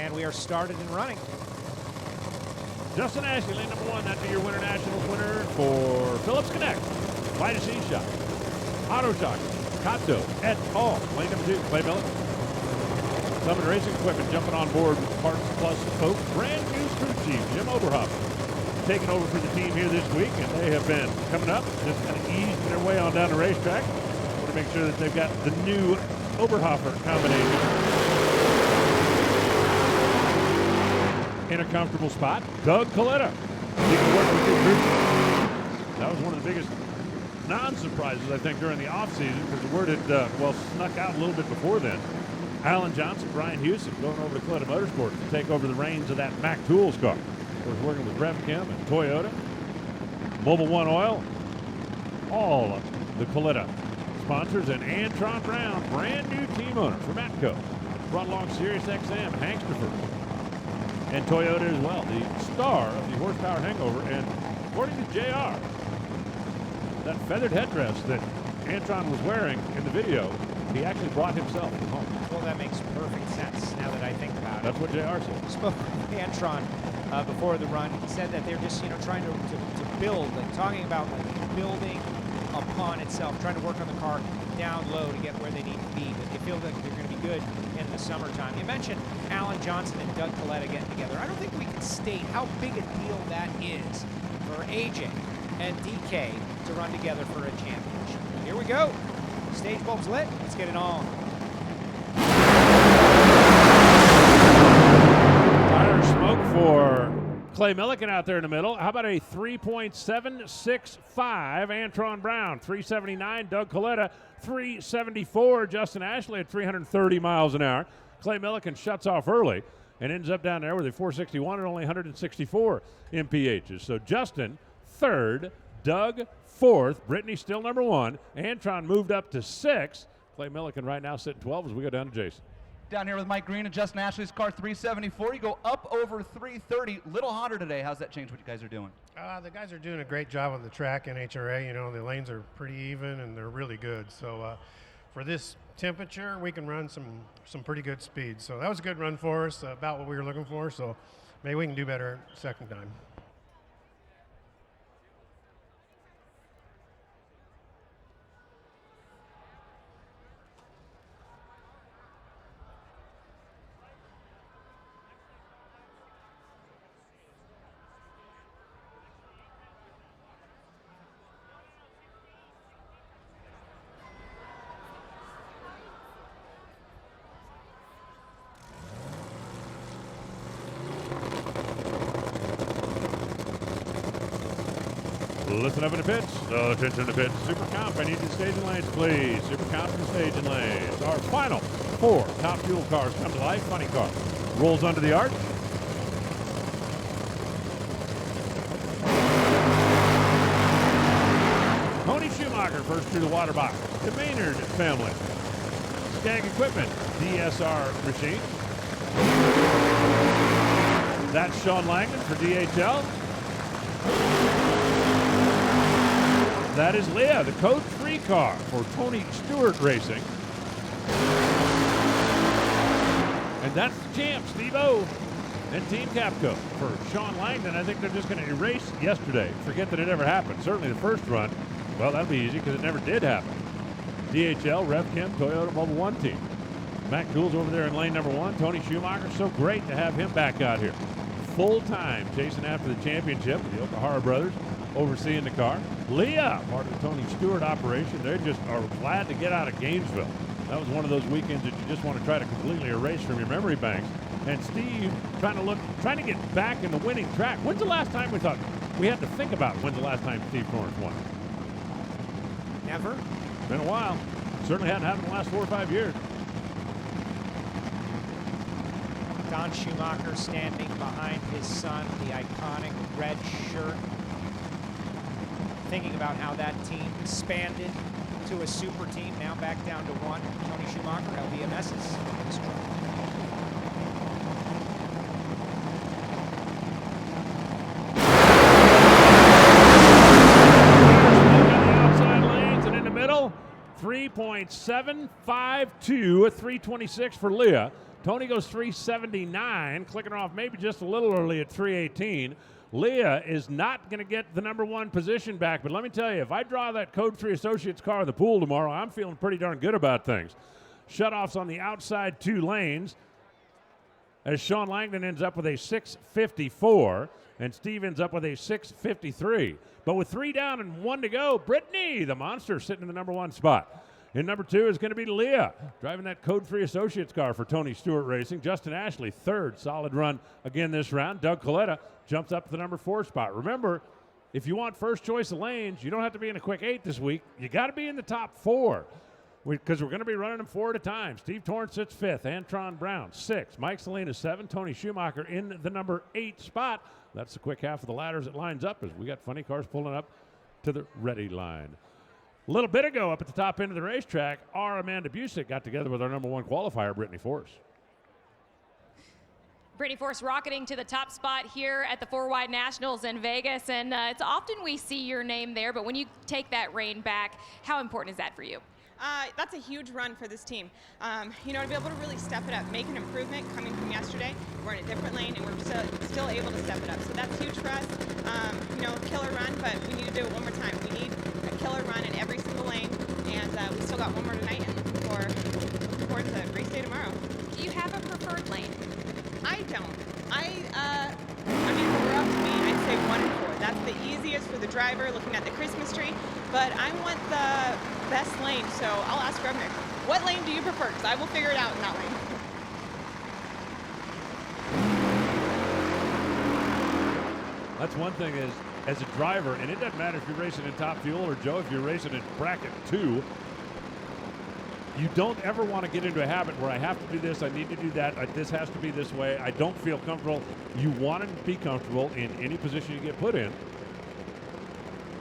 And we are started and running. Justin Ashley, lane number 1. That'd be your Winter Nationals winner for Phillips Connect. Midas E-Shop. Auto Shock. Kato et al. Lane number 2. Clay Miller. Summit Racing Equipment jumping on board with Parts Plus Folk. Brand new crew chief, Jim Oberhofer, taking over for the team here this week, and they have been coming up, just kind of easing their way on down the racetrack. Want to make sure that they've got the new Oberhofer combination in a comfortable spot. Doug Coletta, that was one of the biggest non-surprises, I think, during the offseason, because the word had, snuck out a little bit before then. Alan Johnson, Brian Houston going over to Coletta Motorsports to take over the reins of that Mack Tools car. Of course, working with Rev Chem and Toyota, Mobile One Oil, all of the Coletta sponsors, and Antron Brown, brand new team owner for Matco. Brought along Sirius XM, Hanksterford, and Toyota as well, the star of the Horsepower Hangover. And according to JR, that feathered headdress that Antron was wearing in the video, he actually brought himself from home. Well, that makes perfect sense now that I think about it. That's what JR said. Spoke with Antron before the run. He said that they're just, trying to build, like talking about like building upon itself, trying to work on the car down low to get where they need to be. But they feel like they're going to be good in the summertime. You mentioned Alan Johnson and Doug Coletta getting together. I don't think we can state how big a deal that is for AJ and DK to run together for a championship. Here we go. Stage bulb's lit. Let's get it on. Fire smoke for Clay Milliken out there in the middle. How about a 3.765 Antron Brown, 379 Doug Coletta, 374 Justin Ashley at 330 miles an hour. Clay Milliken shuts off early and ends up down there with a 461 and only 164 MPHs. So Justin, third. Doug, fourth. Brittany still number 1. Antron moved up to 6. Clay Milliken right now sitting 12 as we go down to Jason. Down here with Mike Green and Justin Ashley's car, 374. You go up over 330. Little hotter today. How's that change what you guys are doing? The guys are doing a great job on the track, NHRA. The lanes are pretty even and they're really good. So for this temperature, we can run some pretty good speed. So that was a good run for us, about what we were looking for. So maybe we can do better second time. Listen up in the pits. Attention in the pits. Super Comp, I need you staging lanes, please. Super Comp and staging lanes. Our final 4 top fuel cars come to life. Funny car. Rolls under the arch. Tony Schumacher first through the water box. The Maynard family. Skag Equipment. DSR machine. That's Sean Langdon for DHL. That is Leah, the Code 3 car for Tony Stewart Racing. And that's the champ, Steve-O, and Team Capco for Sean Langdon. I think they're just going to erase yesterday. Forget that it ever happened. Certainly the first run, well, that'll be easy because it never did happen. DHL, Rev Chem, Toyota Mobile One team. Mack Tools over there in lane number 1. Tony Schumacher, so great to have him back out here. Full time chasing after the championship with the Okahara brothers overseeing the car. Leah, part of the Tony Stewart operation, they just are glad to get out of Gainesville. That was one of those weekends that you just want to try to completely erase from your memory banks. And Steve trying to get back in the winning track. When's the last time we thought we had to think about when's the last time Steve Torrance won? Never. It's been a while. Certainly hadn't happened in the last 4 or 5 years. Don Schumacher standing behind his son, the iconic red shirt. Thinking about how that team expanded to a super team, now back down to 1. Tony Schumacher, LBMS's in his truck. Outside lanes and in the middle, 3.752, 326 for Leah. Tony goes 379, clicking her off maybe just a little early at 318. Leah is not going to get the number 1 position back, but let me tell you, if I draw that Code 3 Associates car of the pool tomorrow, I'm feeling pretty darn good about things. Shutoffs on the outside 2 lanes, as Sean Langdon ends up with a 6:54, and Steve ends up with a 6:53. But with 3 down and 1 to go, Brittany, the monster, sitting in the number 1 spot. In number 2 is going to be Leah, driving that Code 3 Associates car for Tony Stewart Racing. Justin Ashley, 3rd, solid run again this round. Doug Coletta jumps up to the number 4 spot. Remember, if you want first choice of lanes, you don't have to be in a quick 8 this week. You got to be in the top 4, because we're going to be running them 4 at a time. Steve Torrance sits 5th, Antron Brown 6th, Mike Salinas 7, Tony Schumacher in the number 8 spot. That's the quick half of the ladders it lines up as we got funny cars pulling up to the ready line. A little bit ago, up at the top end of the racetrack, our Amanda Busick got together with our number 1 qualifier, Brittany Force. Brittany Force rocketing to the top spot here at the 4-Wide Nationals in Vegas, and it's often we see your name there, but when you take that reign back, how important is that for you? That's a huge run for this team. You know, to be able to really step it up, make an improvement coming from yesterday. We're in a different lane, and we're still able to step it up. So that's huge for us. You know, killer run, but we need to do it one more time. We need a killer run in every single lane, and we still got one more tonight, and looking forward to the race day tomorrow. Do you have a preferred lane? I don't. I mean, if it were up to me, I'd say 1 and 4. That's the easiest for the driver looking at the Christmas tree, but I want the best lane, so I'll ask Grubner, what lane do you prefer? Because I will figure it out in that lane. That's one thing is, as a driver, and it doesn't matter if you're racing in Top Fuel or Joe, if you're racing in bracket 2, you don't ever want to get into a habit where I have to do this, I need to do that, this has to be this way, I don't feel comfortable. You want to be comfortable in any position you get put in.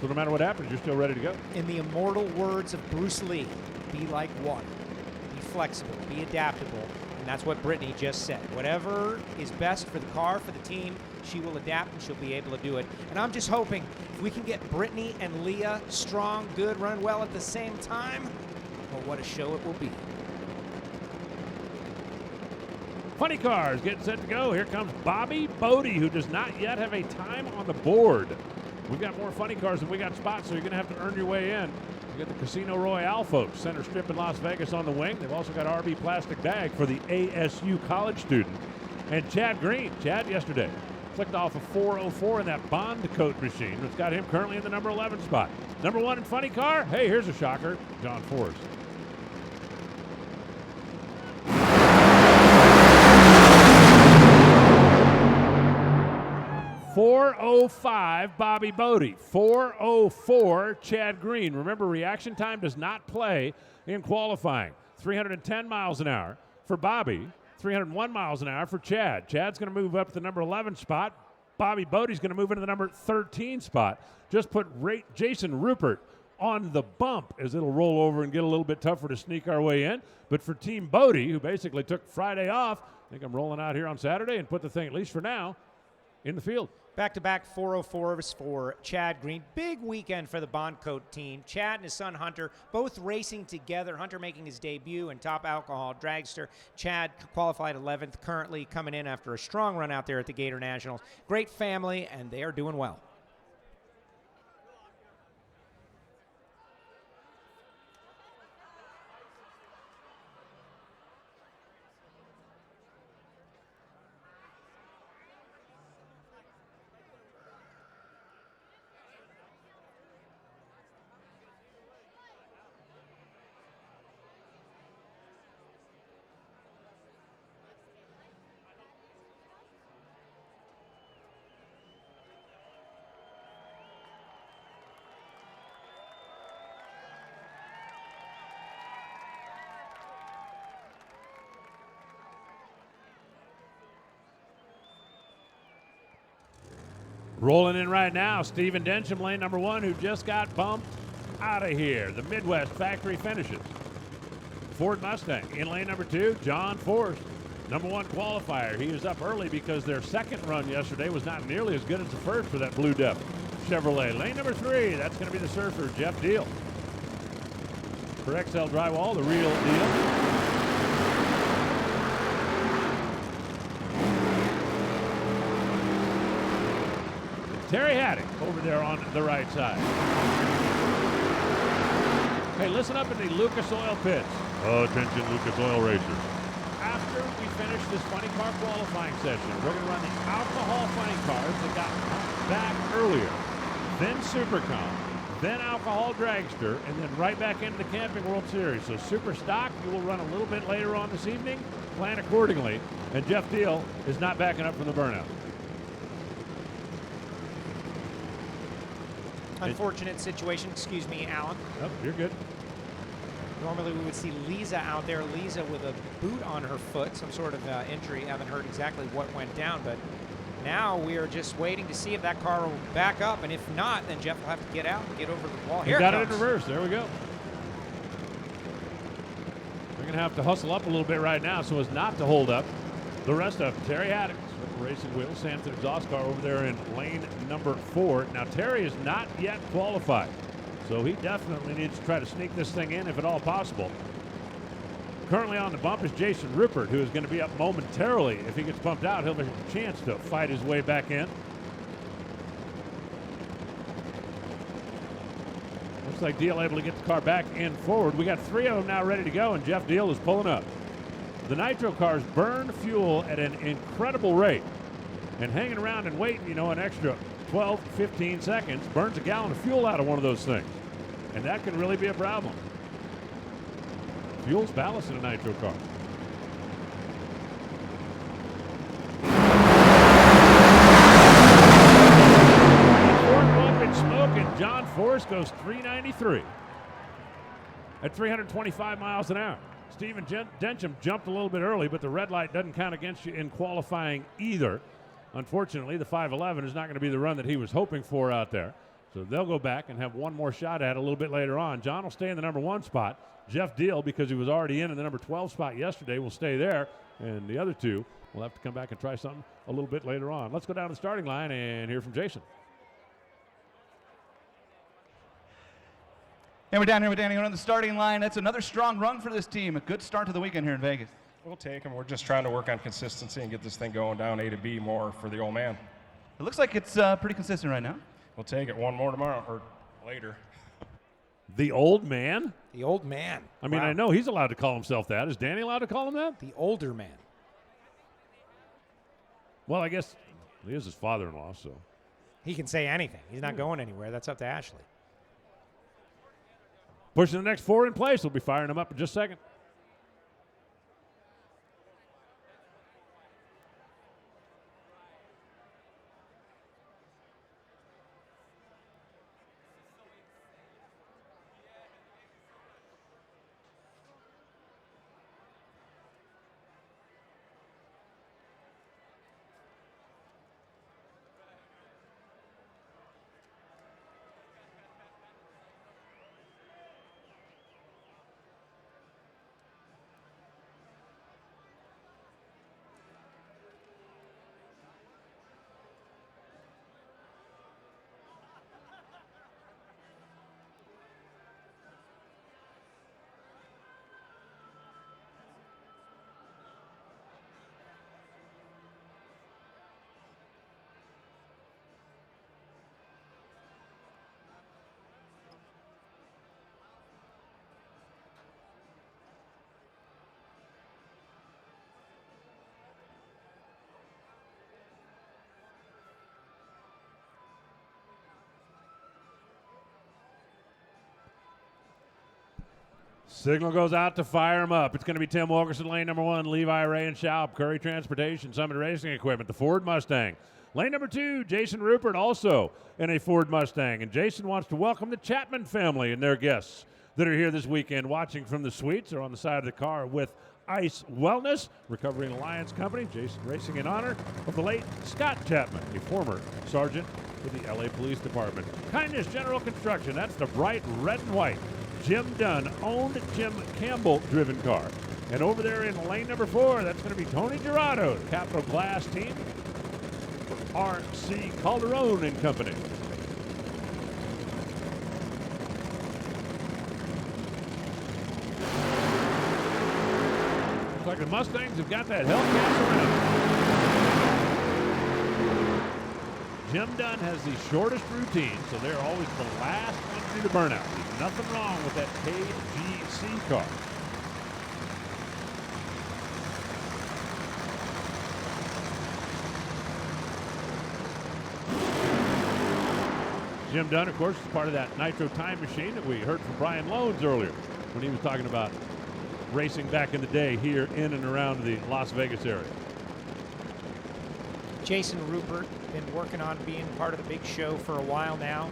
So no matter what happens, you're still ready to go. In the immortal words of Bruce Lee, be like water. Be flexible, be adaptable, and that's what Brittany just said. Whatever is best for the car, for the team, she will adapt and she'll be able to do it. And I'm just hoping if we can get Brittany and Leah strong, good, run well at the same time, well, what a show it will be. Funny cars getting set to go. Here comes Bobby Bodie, who does not yet have a time on the board. We've got more funny cars than we got spots, so you're going to have to earn your way in. We got the Casino Royale folks, center strip in Las Vegas on the wing. They've also got RB plastic bag for the ASU college student. And Chad Green, Chad yesterday, clicked off a 404 in that Bond coat machine. It's got him currently in the number 11 spot. Number 1 in funny car, hey, here's a shocker, John Force. .405 Bobby Bodie, 404 Chad Green. Remember, reaction time does not play in qualifying. 310 miles an hour for Bobby, 301 miles an hour for Chad. Chad's going to move up to the number 11 spot. Bobby Bodie's going to move into the number 13 spot. Just put Jason Rupert on the bump as it'll roll over and get a little bit tougher to sneak our way in. But for Team Bodie, who basically took Friday off, I think I'm rolling out here on Saturday and put the thing, at least for now, in the field. Back-to-back 404s for Chad Green. Big weekend for the Bondcoat team. Chad and his son Hunter both racing together. Hunter making his debut in Top Alcohol Dragster. Chad qualified 11th, currently coming in after a strong run out there at the Gator Nationals. Great family, and they are doing well. Rolling in right now, Steven Densham, lane number 1, who just got bumped out of here. The Midwest factory finishes. Ford Mustang in lane number 2, John Force, number 1 qualifier. He is up early because their second run yesterday was not nearly as good as the first for that Blue Depth Chevrolet. Lane number 3, that's going to be the surfer, Jeff Deal. For XL Drywall, the real deal. Terry Haddock over there on the right side. Hey, listen up in the Lucas Oil pits. Attention, Lucas Oil racers. After we finish this funny car qualifying session, we're going to run the alcohol funny cars that got back earlier, then Supercom, then alcohol dragster, and then right back into the Camping World Series. So Super Stock, you will run a little bit later on this evening. Plan accordingly. And Jeff Deal is not backing up from the burnout. Unfortunate situation. Excuse me, Alan. Oh, you're good. Normally we would see Lisa out there. Lisa with a boot on her foot, some sort of injury. Haven't heard exactly what went down, but now we are just waiting to see if that car will back up, and if not, then Jeff will have to get out and get over the wall. Here He got it it in comes. reverse. There we go. We're going to have to hustle up a little bit right now so as not to hold up the rest of them. Terry Haddock with the racing wheel, Samson exhaust car over there in lane number 4. Now, Terry is not yet qualified, so he definitely needs to try to sneak this thing in if at all possible. Currently on the bump is Jason Rupert, who is going to be up momentarily. If he gets bumped out, he'll have a chance to fight his way back in. Looks like Deal able to get the car back and forward. We got 3 of them now ready to go, and Jeff Deal is pulling up. The nitro cars burn fuel at an incredible rate, and hanging around and waiting, you know, an extra 12, 15 seconds burns a gallon of fuel out of one of those things, and that can really be a problem. Fuel's ballast in a nitro car. Up in smoke, and John Forrest goes 393 at 325 miles an hour. Stephen Densham jumped a little bit early, but the red light doesn't count against you in qualifying either. Unfortunately, the 511 is not going to be the run that he was hoping for out there. So they'll go back and have one more shot at it a little bit later on. John will stay in the number 1 spot. Jeff Deal, because he was already in the number 12 spot yesterday, will stay there. And the other 2 will have to come back and try something a little bit later on. Let's go down to the starting line and hear from Jason. And we're down here with Danny on the starting line. That's another strong run for this team. A good start to the weekend here in Vegas. We'll take them. We're just trying to work on consistency and get this thing going down A to B more for the old man. It looks like it's pretty consistent right now. We'll take it. One more tomorrow or later. The old man? The old man. I mean, Wow. I know he's allowed to call himself that. Is Danny allowed to call him that? The older man. Well, I guess he is his father-in-law, so. He can say anything. He's not going anywhere. That's up to Ashley. Pushing the next 4 in place. We'll be firing them up in just a second. Signal goes out to fire him up. It's going to be Tim Wilkerson, lane number 1, Levi Ray and Schaub, Curry Transportation, Summit Racing Equipment, the Ford Mustang. Lane number 2, Jason Rupert, also in a Ford Mustang. And Jason wants to welcome the Chapman family and their guests that are here this weekend watching from the suites or on the side of the car with Ice Wellness, Recovery and Alliance Company. Jason racing in honor of the late Scott Chapman, a former sergeant with the LA Police Department. Kindness General Construction, that's the bright red and white Jim Dunn owned Jim Campbell driven car. And over there in lane number 4, that's going to be Tony Gerardo, the Capital Glass team for RC Calderon and Company. Looks like the Mustangs have got that Hellcat around. Jim Dunn has the shortest routine, so they're always the last one to do the burnout. There's nothing wrong with that KGC car. Jim Dunn, of course, is part of that Nitro Time Machine that we heard from Brian Loans earlier when he was talking about racing back in the day here in and around the Las Vegas area. Jason Rupert, been working on being part of the big show for a while now.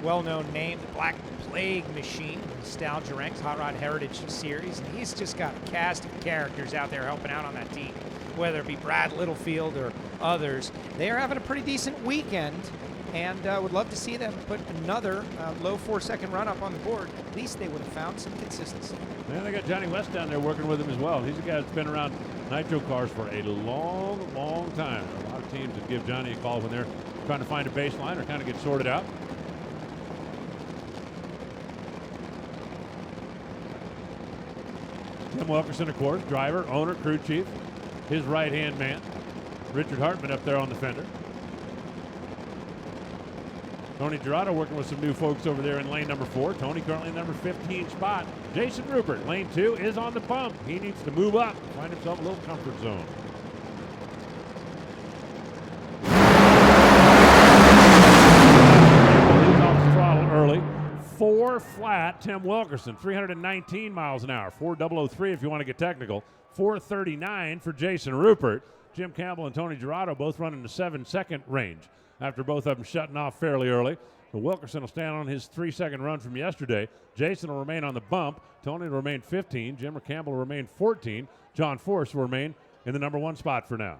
Well-known name, the Black Plague Machine, Nostalgia Ranks Hot Rod Heritage Series. And he's just got a cast of characters out there helping out on that team, whether it be Brad Littlefield or others. They are having a pretty decent weekend, and would love to see them put another low 4-second run up on the board. At least they would have found some consistency. And they got Johnny West down there working with him as well. He's a guy that's been around Nitro cars for a long, long time. A lot of teams that give Johnny a call when they're trying to find a baseline or kind of get sorted out. Tim Wilkerson, of course, driver, owner, crew chief, his right-hand man. Richard Hartman up there on the fender. Tony Girardo working with some new folks over there in lane number 4. Tony currently in number 15 spot. Jason Rupert, lane 2, is on the pump. He needs to move up, find himself a little comfort zone. He's off the throttle early. 4 flat, Tim Wilkerson, 319 miles an hour. 4003 if you want to get technical. 439 for Jason Rupert. Jim Campbell and Tony Girardo both running the 7-second range after both of them shutting off fairly early. So Wilkerson will stand on his 3-second run from yesterday. Jason will remain on the bump. Tony will remain 15. Jim Campbell will remain 14. John Force will remain in the number 1 spot for now.